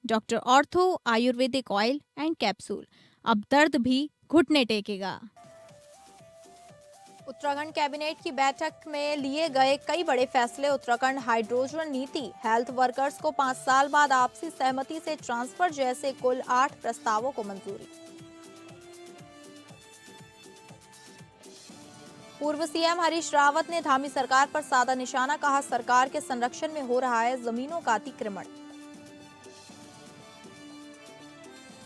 Doctor ortho Ayurvedic oil and capsule. अब दर्द भी घुटने टेकेगा। उत्तराखंड कैबिनेट की बैठक में लिए गए कई बड़े फैसले। उत्तराखंड हाइड्रोजन नीति, हेल्थ वर्कर्स को 5 साल बाद आपसी सहमति से ट्रांसफर जैसे कुल 8 प्रस्तावों को मंजूरी। पूर्व सीएम हरीश रावत ने धामी सरकार पर साधा निशाना, कहा सरकार के संरक्षण में हो रहा है जमीनों का अतिक्रमण।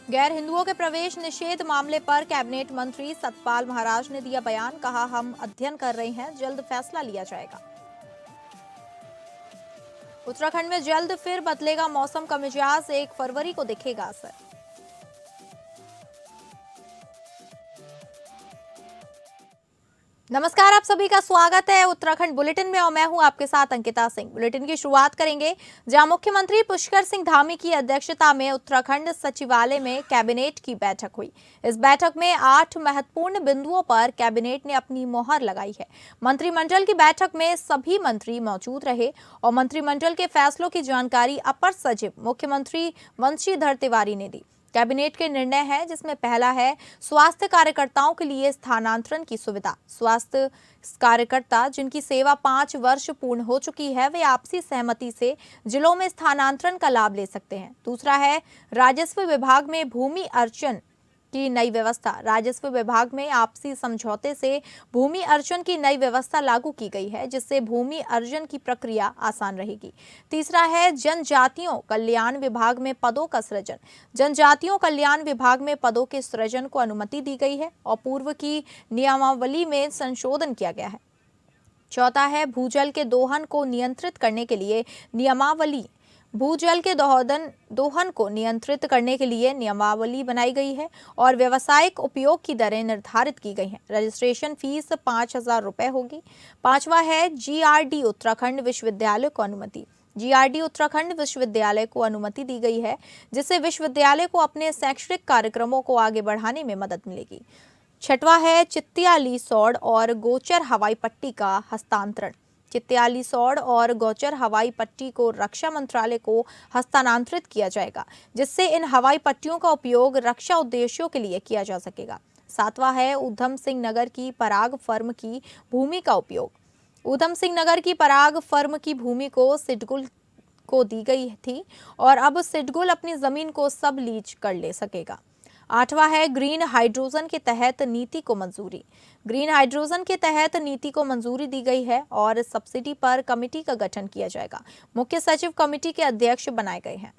गैर हिंदुओं के प्रवेश निषेध मामले पर कैबिनेट मंत्री सतपाल महाराज ने दिया बयान, कहा हम अध्ययन कर रहे हैं, जल्द फैसला लिया जाएगा। उत्तराखंड में जल्द फिर बदलेगा मौसम का मिजाज, 1 फरवरी को दिखेगा असर। नमस्कार, आप सभी का स्वागत है उत्तराखंड बुलेटिन में और मैं हूं आपके साथ अंकिता सिंह। बुलेटिन की शुरुआत करेंगे जहां मुख्यमंत्री पुष्कर सिंह धामी की अध्यक्षता में उत्तराखंड सचिवालय में कैबिनेट की बैठक हुई। इस बैठक में 8 महत्वपूर्ण बिंदुओं पर कैबिनेट ने अपनी मोहर लगाई है। मंत्रिमंडल की बैठक में सभी मंत्री मौजूद रहे और मंत्रिमंडल के फैसलों की जानकारी अपर सचिव मुख्यमंत्री वंशीधर तिवारी ने दी। कैबिनेट के निर्णय है जिसमें पहला है स्वास्थ्य कार्यकर्ताओं के लिए स्थानांतरण की सुविधा। स्वास्थ्य कार्यकर्ता जिनकी सेवा 5 वर्ष पूर्ण हो चुकी है वे आपसी सहमति से जिलों में स्थानांतरण का लाभ ले सकते हैं। दूसरा है राजस्व विभाग में भूमि अर्जन की नई व्यवस्था। राजस्व विभाग में आपसी समझौते से भूमि अर्जन की नई व्यवस्था लागू की गई है जिससे भूमि अर्जन की प्रक्रिया आसान रहेगी। तीसरा है जनजातियों कल्याण विभाग में पदों का सृजन। जनजातियों कल्याण विभाग में पदों के सृजन को अनुमति दी गई है और पूर्व की नियमावली में संशोधन किया गया है। चौथा है भूजल के दोहन को नियंत्रित करने के लिए नियमावली। भूजल के दोहन को नियंत्रित करने के लिए नियमावली बनाई गई है और व्यावसायिक उपयोग की दरें निर्धारित की गई हैं। रजिस्ट्रेशन फीस 5,000 रुपए होगी। पांचवा है जीआरडी उत्तराखंड विश्वविद्यालय को अनुमति। जीआरडी उत्तराखंड विश्वविद्यालय को अनुमति दी गई है जिससे विश्वविद्यालय को अपने शैक्षणिक कार्यक्रमों को आगे बढ़ाने में मदद मिलेगी। छठवां है चित्यालीसौड़ और गोचर हवाई पट्टी का हस्तांतरण। चित्यालीसौड़ और गोचर हवाई पट्टी को रक्षा मंत्रालय को हस्तांतरित किया जाएगा जिससे इन हवाई पट्टियों का उपयोग रक्षा उद्देश्यों के लिए किया जा सकेगा। सातवां है ऊधम सिंह नगर की पराग फर्म की भूमि का उपयोग। ऊधम सिंह नगर की पराग फर्म की भूमि को सिडगुल को दी गई थी और अब सिडगुल अपनी जमीन को सब लीज कर ले सकेगा। आठवां है ग्रीन हाइड्रोजन के तहत नीति को मंजूरी। ग्रीन हाइड्रोजन के तहत नीति को मंजूरी दी गई है और सब्सिडी पर कमेटी का गठन किया जाएगा। मुख्य सचिव कमेटी के अध्यक्ष बनाए गए हैं।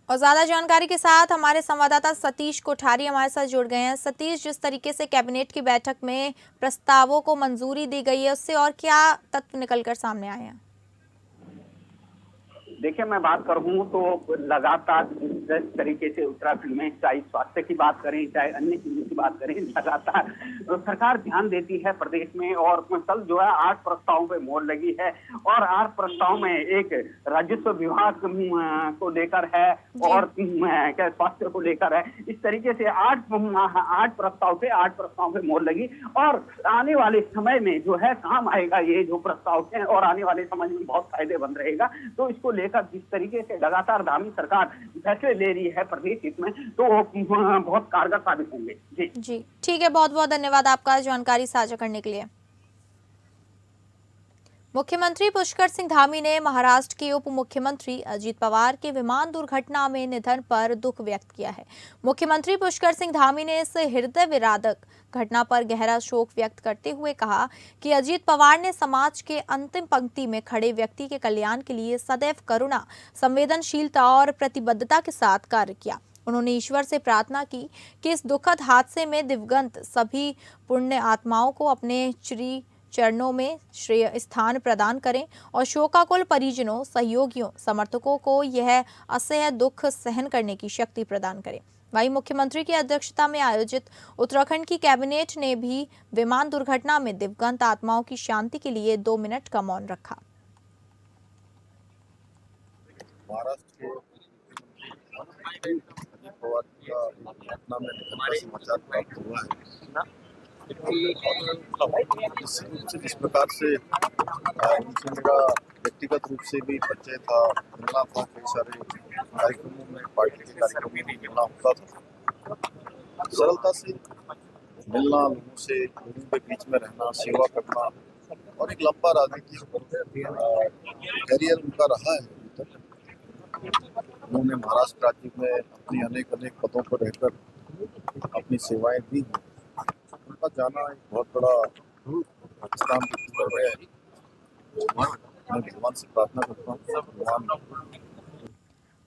और ज्यादा जानकारी के साथ हमारे संवाददाता सतीश कोठारी हमारे साथ जुड़ गए हैं। सतीश, जिस तरीके से कैबिनेट की बैठक में प्रस्तावों को मंजूरी दी गई है उससे और क्या तथ्य निकलकर सामने आए हैं? देखिए, मैं बात करूं तो लगातार जिस तरीके से उत्तराखंड में चाहे स्वास्थ्य की बात करें चाहे अन्य चीजों की बात करें, लगातार सरकार ध्यान देती है प्रदेश में। और कल जो है 8 प्रस्तावों पे मोहर लगी है और 8 प्रस्ताव में एक राजस्व विभाग को लेकर है और क्या स्वास्थ्य को लेकर है। इस तरीके से 8 प्रस्ताव पे मोहर लगी और आने वाले समय में जो है काम आएगा ये जो प्रस्ताव है और आने वाले समय में बहुत फायदेमंद रहेगा। तो इसको लेकर जिस तरीके से लगातार धामी सरकार फैसले ले रही है प्रदेश हित में तो बहुत कारगर साबित होंगे। जी ठीक है, बहुत बहुत धन्यवाद आपका जानकारी साझा करने के लिए। मुख्यमंत्री पुष्कर सिंह धामी ने महाराष्ट्र के उप मुख्यमंत्री अजीत पवार के विमान दुर्घटना में निधन पर दुख व्यक्त किया है। मुख्यमंत्री पुष्कर सिंह धामी ने इस हृदय विदारक घटना पर गहरा शोक व्यक्त करते हुए कहा कि अजीत पवार ने समाज के अंतिम पंक्ति में खड़े व्यक्ति के कल्याण के लिए सदैव करुणा, संवेदनशीलता और प्रतिबद्धता के साथ कार्य किया। उन्होंने ईश्वर से प्रार्थना की कि इस दुखद हादसे में दिवंगत सभी पुण्य आत्माओं को अपने श्री चरणों में श्रेय स्थान प्रदान करें और शोकाकुल परिजनों, सहयोगियों, समर्थकों को यह असह्य दुख सहन करने की शक्ति प्रदान करें। वहीं मुख्यमंत्री की अध्यक्षता में आयोजित उत्तराखंड की कैबिनेट ने भी विमान दुर्घटना में दिवंगत आत्माओं की शांति के लिए 2 मिनट का मौन रखा। महाराष्ट्र के पवार का पटना में निकल का समाचार प्राप्त हुआ है। निश्चित रूप से जिस प्रकार से उनसे मेरा व्यक्तिगत रूप से भी परिचय था, मिलना था, कई सारे कार्यक्रमों में, पार्टी के कार्यक्रमों में मिलना होता था। सरलता से मिलना, लोगों से, लोगों के बीच में रहना, सेवा करना और एक लंबा राजनीतिक करियर उनका रहा है अभी तक। उन्होंने महाराष्ट्र राज्य में अपनी अनेक पदों पर रहकर अपनी सेवाएं दी हैं। उनका जाना एक बहुत बड़ा स्थान कर गया है। मैं भगवान से प्रार्थना करता हूँ, भगवान।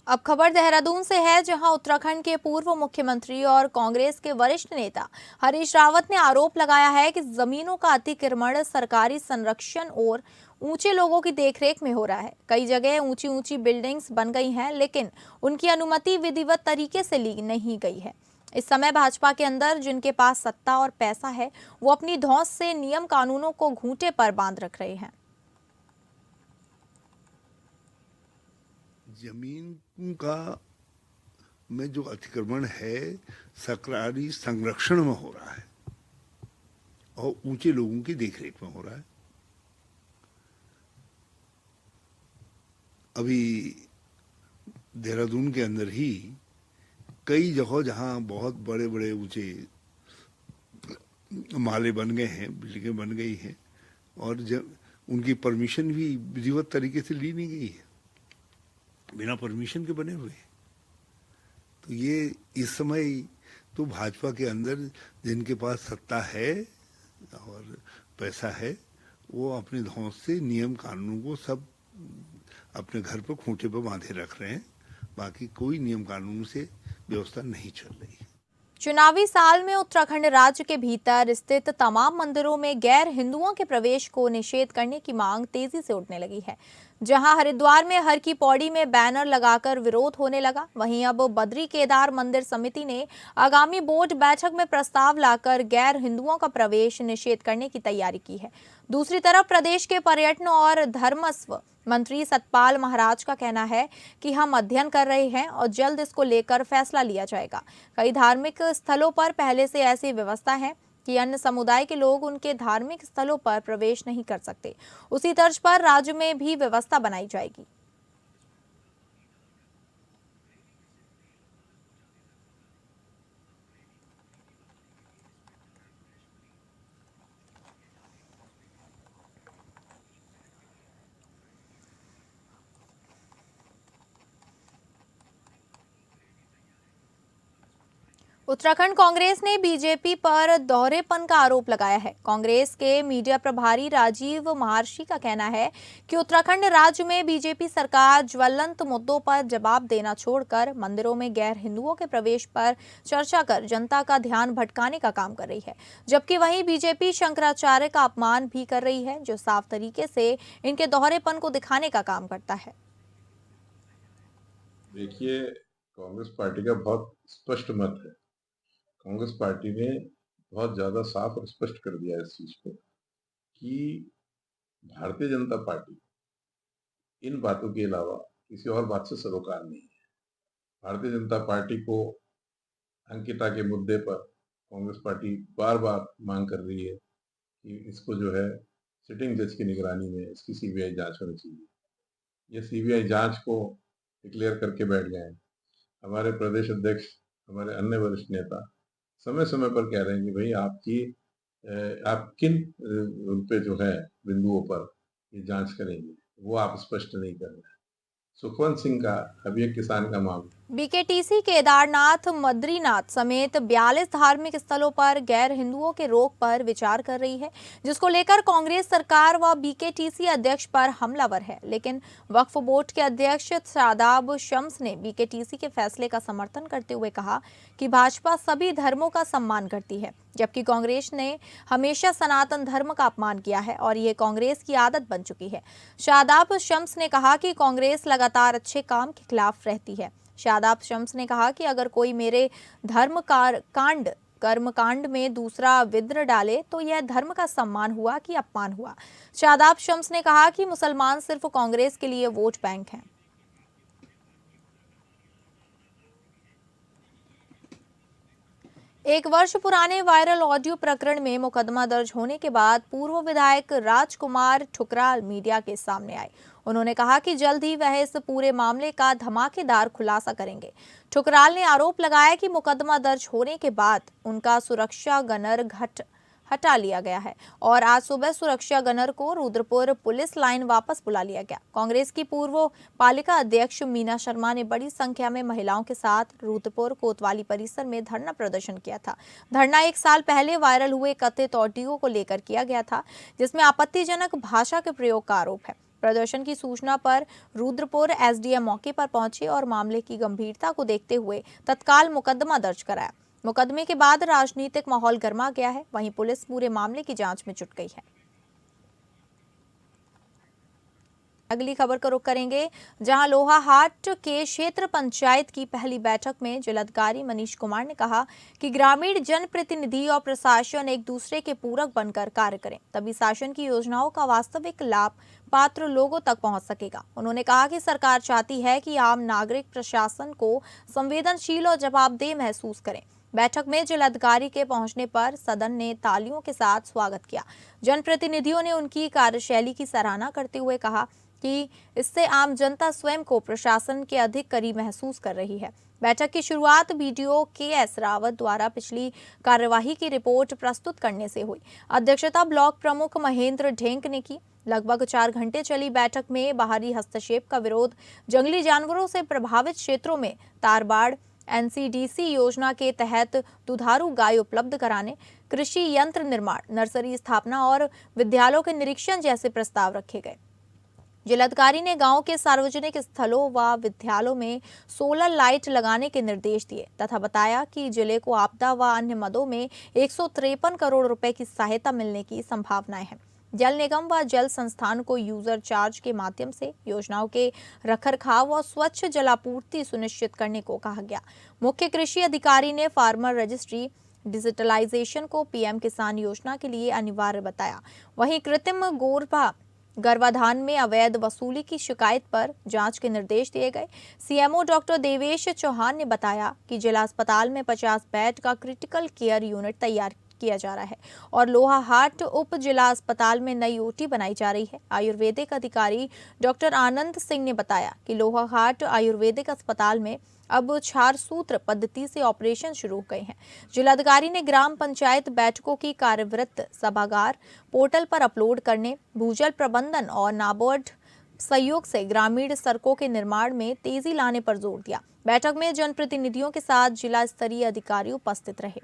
अब खबर देहरादून से है, जहां उत्तराखंड के पूर्व मुख्यमंत्री और कांग्रेस के वरिष्ठ नेता हरीश रावत ने आरोप लगाया है कि जमीनों का अतिक्रमण सरकारी संरक्षण और ऊंचे लोगों की देखरेख में हो रहा है। कई जगह ऊंची ऊंची बिल्डिंग्स बन गई हैं, लेकिन उनकी अनुमति विधिवत तरीके से ली नहीं गई है। इस समय भाजपा के अंदर जिनके पास सत्ता और पैसा है, वो अपनी धौंस से नियम कानूनों को घूंटे पर बांध रख रहे हैं। जमीन का में जो अतिक्रमण है सरकारी संरक्षण में हो रहा है और ऊंचे लोगों की देखरेख में हो रहा है। अभी देहरादून के अंदर ही कई जगह जहां बहुत बड़े बड़े ऊंचे माले बन गए हैं, बिल्डिंगें बन गई हैं और जब उनकी परमिशन भी विधिवत तरीके से ली नहीं गई है, बिना परमिशन के बने हुए। तो ये इस समय तो भाजपा के अंदर जिनके पास सत्ता है और पैसा है, वो अपने धौंस से नियम कानूनों को सब अपने घर पर खूंटे पर बांधे रख रहे हैं। बाकी कोई नियम कानून से व्यवस्था नहीं चल रही। चुनावी साल में उत्तराखंड राज्य के भीतर स्थित तमाम मंदिरों में गैर हिंदुओं के प्रवेश को निषेध करने की मांग तेजी से उठने लगी है। जहां हरिद्वार में हर की पौड़ी में बैनर लगाकर विरोध होने लगा, वहीं अब बद्री केदार मंदिर समिति ने आगामी बोर्ड बैठक में प्रस्ताव लाकर गैर हिंदुओं का प्रवेश निषेध करने की तैयारी की है। दूसरी तरफ प्रदेश के पर्यटन और धर्मस्व मंत्री सतपाल महाराज का कहना है कि हम अध्ययन कर रहे हैं और जल्द इसको लेकर फैसला लिया जाएगा। कई धार्मिक स्थलों पर पहले से ऐसी व्यवस्था है कि अन्य समुदाय के लोग उनके धार्मिक स्थलों पर प्रवेश नहीं कर सकते। उसी तर्ज पर राज्य में भी व्यवस्था बनाई जाएगी। उत्तराखंड कांग्रेस ने बीजेपी पर दोहरेपन का आरोप लगाया है। कांग्रेस के मीडिया प्रभारी राजीव महर्षि का कहना है कि उत्तराखंड राज्य में बीजेपी सरकार ज्वलंत मुद्दों पर जवाब देना छोड़कर मंदिरों में गैर हिंदुओं के प्रवेश पर चर्चा कर जनता का ध्यान भटकाने का काम कर रही है, जबकि वहीं बीजेपी शंकराचार्य का अपमान भी कर रही है, जो साफ तरीके से इनके दोहरेपन को दिखाने का काम करता है। देखिए, कांग्रेस पार्टी का बहुत स्पष्ट मत है। कांग्रेस पार्टी ने बहुत ज्यादा साफ और स्पष्ट कर दिया इस चीज को कि भारतीय जनता पार्टी इन बातों के अलावा किसी और बात से सरोकार नहीं है। भारतीय जनता पार्टी को अंकिता के मुद्दे पर कांग्रेस पार्टी बार बार मांग कर रही है कि इसको जो है सिटिंग जज की निगरानी में इसकी सीबीआई जांच होनी चाहिए। ये सीबीआई जांच को डिक्लेयर करके बैठ गए हैं। हमारे प्रदेश अध्यक्ष, हमारे अन्य वरिष्ठ नेता समय समय पर कह रहे हैं कि भाई आप किन पे जो है बिंदुओं पर ये जांच करेंगे, वो आप स्पष्ट नहीं कर रहे हैं। सुखवंत सिंह का अभी एक किसान का मामला, बीकेटीसी केदारनाथ, बद्रीनाथ समेत 42 धार्मिक स्थलों पर गैर हिंदुओं के रोक पर विचार कर रही है, जिसको लेकर कांग्रेस सरकार व बीकेटीसी अध्यक्ष पर हमलावर है। लेकिन वक्फ बोर्ड के अध्यक्ष शादाब शम्स ने बीकेटीसी के फैसले का समर्थन करते हुए कहा कि भाजपा सभी धर्मों का सम्मान करती है, जबकि कांग्रेस ने हमेशा सनातन धर्म का अपमान किया है और ये कांग्रेस की आदत बन चुकी है। शादाब शम्स ने कहा कि कांग्रेस लगातार अच्छे काम के खिलाफ रहती है। शादाब शम्स ने कहा कि अगर कोई मेरे कर्मकांड में दूसरा विद्र डाले तो यह धर्म का सम्मान हुआ कि अपमान हुआ। शादाब शम्स ने कहा कि मुसलमान सिर्फ कांग्रेस के लिए वोट बैंक हैं। एक वर्ष पुराने वायरल ऑडियो प्रकरण में मुकदमा दर्ज होने के बाद पूर्व विधायक राजकुमार ठुकराल मीडिया के सामने आए। उन्होंने कहा कि जल्द ही वह इस पूरे मामले का धमाकेदार खुलासा करेंगे। ठुकराल ने आरोप लगाया कि मुकदमा दर्ज होने के बाद उनका सुरक्षा गनर हटा लिया गया है और आज सुबह सुरक्षा गनर को रुद्रपुर पुलिस लाइन वापस बुला लिया गया। कांग्रेस की पूर्व पालिका अध्यक्ष मीना शर्मा ने बड़ी संख्या में महिलाओं के साथ रुद्रपुर कोतवाली परिसर में धरना प्रदर्शन किया था। धरना 1 साल पहले वायरल हुए कथित ऑडियो को लेकर किया गया था, जिसमें आपत्तिजनक भाषा के प्रयोग का आरोप है। प्रदर्शन की सूचना पर रुद्रपुर एसडीएम मौके पर पहुंचे और मामले की गंभीरता को देखते हुए तत्काल मुकदमा दर्ज कराया। मुकदमे के बाद राजनीतिक माहौल गर्मा गया है। वहीं पुलिस पूरे मामले की जांच में जुट गई है। अगली खबर का रुख करेंगे, जहां लोहाहाट के क्षेत्र पंचायत की पहली बैठक में जिलाधिकारी मनीष कुमार ने कहा कि ग्रामीण जनप्रतिनिधि और प्रशासन एक दूसरे के पूरक बनकर कार्य करें, तभी शासन की योजनाओं का वास्तविक लाभ पात्र लोगों तक पहुंच सकेगा। उन्होंने कहा कि सरकार चाहती है कि आम नागरिक प्रशासन को संवेदनशील और जवाबदेह महसूस करें। बैठक में जिलाधिकारी के पहुंचने पर सदन ने तालियों के साथ स्वागत किया। जनप्रतिनिधियों ने उनकी कार्यशैली की सराहना करते हुए कहा कि इससे आम जनता स्वयं को प्रशासन के अधिक करीब महसूस कर रही है। बैठक की शुरुआत बीडीओ के.एस. रावत द्वारा पिछली कार्यवाही की रिपोर्ट प्रस्तुत करने से हुई। अध्यक्षता ब्लॉक प्रमुख महेंद्र ढेंक ने की। लगभग 4 घंटे चली बैठक में बाहरी हस्तक्षेप का विरोध, जंगली जानवरों से प्रभावित क्षेत्रों में तारबाड़, एनसीडीसी योजना के तहत दुधारू गाय उपलब्ध कराने, कृषि यंत्र निर्माण, नर्सरी स्थापना और विद्यालयों के निरीक्षण जैसे प्रस्ताव रखे गए। जिलाधिकारी ने गांव के सार्वजनिक स्थलों व विद्यालयों में सोलर लाइट लगाने के निर्देश दिए तथा बताया कि जिले को आपदा व अन्य मदों में 153 करोड़ रुपए की सहायता मिलने की संभावनाएं हैं। जल निगम व जल संस्थान को यूजर चार्ज के माध्यम से योजनाओं के रखरखाव और स्वच्छ जलापूर्ति सुनिश्चित करने को कहा गया। मुख्य कृषि अधिकारी ने फार्मर रजिस्ट्री डिजिटलाइजेशन को पीएम किसान योजना के लिए अनिवार्य बताया। वहीं कृत्रिम गर्भाधान में अवैध वसूली की शिकायत पर जांच के निर्देश दिए गए। सीएमओ डॉक्टर देवेश चौहान ने बताया कि जिला अस्पताल में 50 बेड का क्रिटिकल केयर यूनिट तैयार किया जा रहा है और लोहाहाट उप जिला अस्पताल में नई ओटी बनाई जा रही है। आयुर्वेदिक अधिकारी डॉक्टर आनंद सिंह ने बताया कि लोहाहाट आयुर्वेदिक अस्पताल में अब 4 सूत्र पद्धति से ऑपरेशन शुरू हो गए हैं। जिलाधिकारी ने ग्राम पंचायत बैठकों की कार्यवृत्त सभागार पोर्टल पर अपलोड करने, भूजल प्रबंधन और नाबार्ड सहयोग से ग्रामीण सड़कों के निर्माण में तेजी लाने पर जोर दिया। बैठक में जनप्रतिनिधियों के साथ जिला स्तरीय अधिकारी उपस्थित रहे।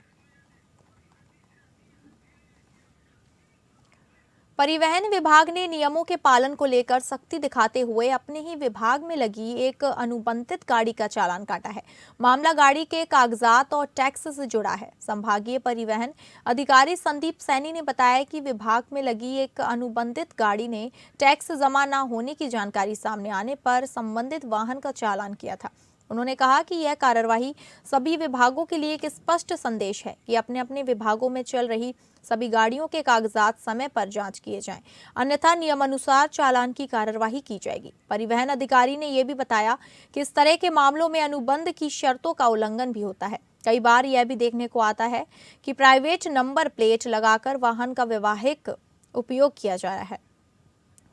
परिवहन विभाग ने नियमों के पालन को लेकर सख्ती दिखाते हुए अपने ही विभाग में लगी एक अनुबंधित गाड़ी का चालान काटा है। मामला गाड़ी के कागजात और टैक्स से जुड़ा है। संभागीय परिवहन अधिकारी संदीप सैनी ने बताया कि विभाग में लगी एक अनुबंधित गाड़ी ने टैक्स जमा न होने की जानकारी सामने आने पर संबंधित वाहन का चालान किया था। उन्होंने कहा कि यह कार्यवाही सभी विभागों के लिए एक स्पष्ट संदेश है कि अपने अपने विभागों में चल रही सभी गाड़ियों के कागजात समय पर जांच किए जाएं, अन्यथा नियमानुसार चालान की कार्यवाही की जाएगी। परिवहन अधिकारी ने यह भी बताया कि इस तरह के मामलों में अनुबंध की शर्तों का उल्लंघन भी होता है। कई बार यह भी देखने को आता है कि प्राइवेट नंबर प्लेट लगाकर वाहन का वैवाहिक उपयोग किया जा रहा है,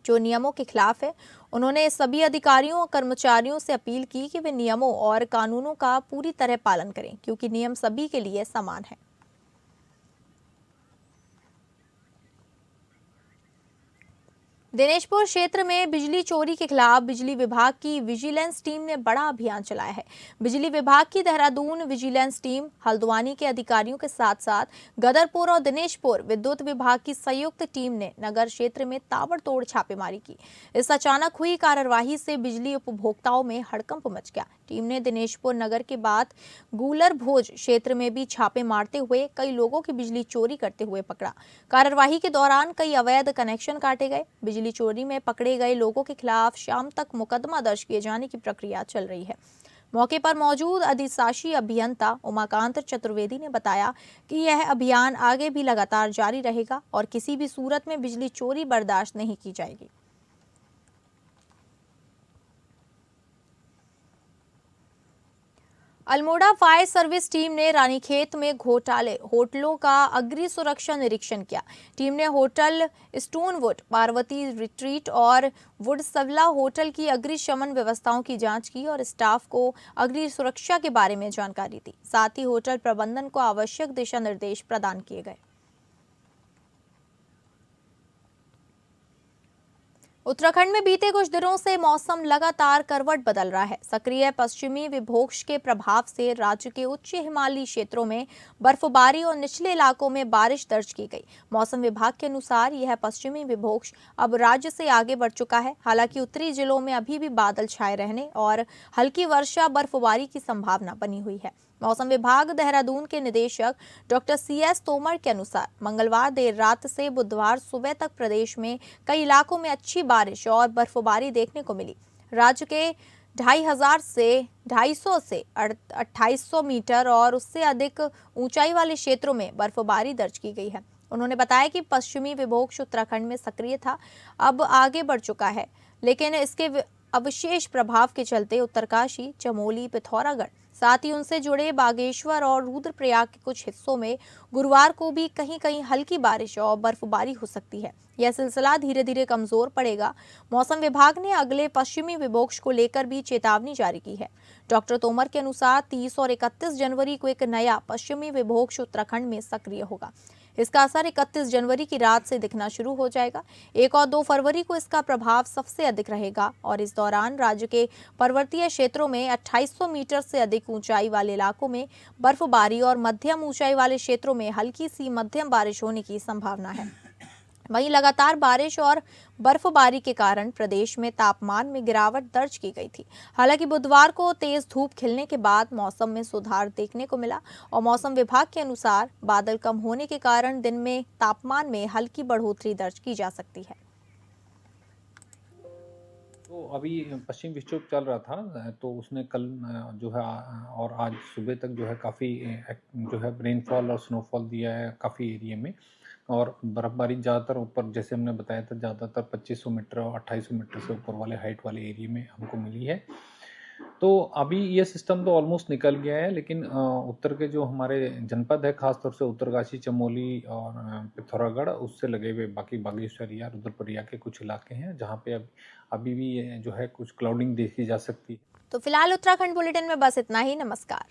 जो नियमों के खिलाफ है। उन्होंने सभी अधिकारियों और कर्मचारियों से अपील की कि वे नियमों और कानूनों का पूरी तरह पालन करें, क्योंकि नियम सभी के लिए समान है। दिनेशपुर क्षेत्र में बिजली चोरी के खिलाफ बिजली विभाग की विजिलेंस टीम ने बड़ा अभियान चलाया है। बिजली विभाग की देहरादून विजिलेंस टीम हल्द्वानी के अधिकारियों के साथ साथ गदरपुर और दिनेशपुर विद्युत विभाग की संयुक्त टीम ने नगर क्षेत्र में ताबड़तोड़ छापेमारी की। इस अचानक हुई कार्यवाही से बिजली उपभोक्ताओं में हड़कंप मच गया। टीम ने दिनेशपुर नगर के बाद गूलर भोज क्षेत्र में भी छापे मारते हुए कई लोगों की बिजली चोरी करते हुए पकड़ा। कार्यवाही के दौरान कई अवैध कनेक्शन काटे गए। बिजली चोरी में पकड़े गए लोगों के खिलाफ शाम तक मुकदमा दर्ज किए जाने की प्रक्रिया चल रही है। मौके पर मौजूद अधिशासी अभियंता उमाकांत चतुर्वेदी ने बताया कि यह अभियान आगे भी लगातार जारी रहेगा और किसी भी सूरत में बिजली चोरी बर्दाश्त नहीं की जाएगी। अल्मोड़ा फायर सर्विस टीम ने रानीखेत में घोटाले होटलों का अग्नि सुरक्षा निरीक्षण किया। टीम ने होटल स्टोनवुड, पार्वती रिट्रीट और वुडसवला होटल की अग्निशमन व्यवस्थाओं की जांच की और स्टाफ को अग्नि सुरक्षा के बारे में जानकारी दी। साथ ही होटल प्रबंधन को आवश्यक दिशा निर्देश प्रदान किए गए। उत्तराखंड में बीते कुछ दिनों से मौसम लगातार करवट बदल रहा है। सक्रिय पश्चिमी विक्षोभ के प्रभाव से राज्य के उच्च हिमालयी क्षेत्रों में बर्फबारी और निचले इलाकों में बारिश दर्ज की गई। मौसम विभाग के अनुसार यह पश्चिमी विक्षोभ अब राज्य से आगे बढ़ चुका है। हालांकि उत्तरी जिलों में अभी भी बादल छाए रहने और हल्की वर्षा बर्फबारी की संभावना बनी हुई है। मौसम विभाग देहरादून के निदेशक डॉक्टर CS तोमर के अनुसार मंगलवार देर रात से बुधवार सुबह तक प्रदेश में कई इलाकों में अच्छी बारिश और बर्फबारी देखने को मिली। राज्य के 2500 से 2800 मीटर और उससे अधिक ऊंचाई वाले क्षेत्रों में बर्फबारी दर्ज की गई है। उन्होंने बताया कि पश्चिमी विक्षोभ उत्तराखंड में सक्रिय था, अब आगे बढ़ चुका है, लेकिन इसके अवशेष प्रभाव के चलते उत्तरकाशी, चमोली, पिथौरागढ़, साथ ही उनसे जुड़े बागेश्वर और रुद्रप्रयाग के कुछ हिस्सों में गुरुवार को भी कहीं कहीं हल्की बारिश और बर्फबारी हो सकती है। यह सिलसिला धीरे धीरे कमजोर पड़ेगा। मौसम विभाग ने अगले पश्चिमी विक्षोभ को लेकर भी चेतावनी जारी की है। डॉक्टर तोमर के अनुसार 30 और 31 जनवरी को एक नया पश्चिमी विक्षोभ उत्तराखंड में सक्रिय होगा। इसका असर 31 जनवरी की रात से दिखना शुरू हो जाएगा। 1 और 2 फरवरी को इसका प्रभाव सबसे अधिक रहेगा और इस दौरान राज्य के पर्वतीय क्षेत्रों में 2800 मीटर से अधिक ऊंचाई वाले इलाकों में बर्फबारी और मध्यम ऊंचाई वाले क्षेत्रों में हल्की सी मध्यम बारिश होने की संभावना है। वहीं लगातार बारिश और बर्फबारी के कारण प्रदेश में तापमान में गिरावट दर्ज की गई थी। हालांकि बुधवार को तेज धूप खिलने के बाद मौसम में सुधार देखने को मिला और मौसम विभाग के अनुसार बादल कम होने के कारण दिन में तापमान में हल्की बढ़ोतरी दर्ज की जा सकती है। तो अभी पश्चिम विक्षोभ चल रहा था, तो उसने कल जो है और आज सुबह तक जो है काफ़ी जो है रेनफॉल और स्नोफॉल दिया है काफ़ी एरिया में, और बर्फबारी ज़्यादातर ऊपर, जैसे हमने बताया था, ज़्यादातर 2500 मीटर और 2800 मीटर से ऊपर वाले हाइट वाले एरिया में हमको मिली है। तो अभी ये सिस्टम तो ऑलमोस्ट निकल गया है, लेकिन उत्तर के जो हमारे जनपद है, खासतौर से उत्तरकाशी, चमोली और पिथौरागढ़, उससे लगे हुए बाकी बागेश्वर या रुद्रप्रयाग के कुछ इलाके हैं जहाँ पे अभी भी जो है कुछ क्लाउडिंग देखी जा सकती है। तो फिलहाल उत्तराखंड बुलेटिन में बस इतना ही। नमस्कार।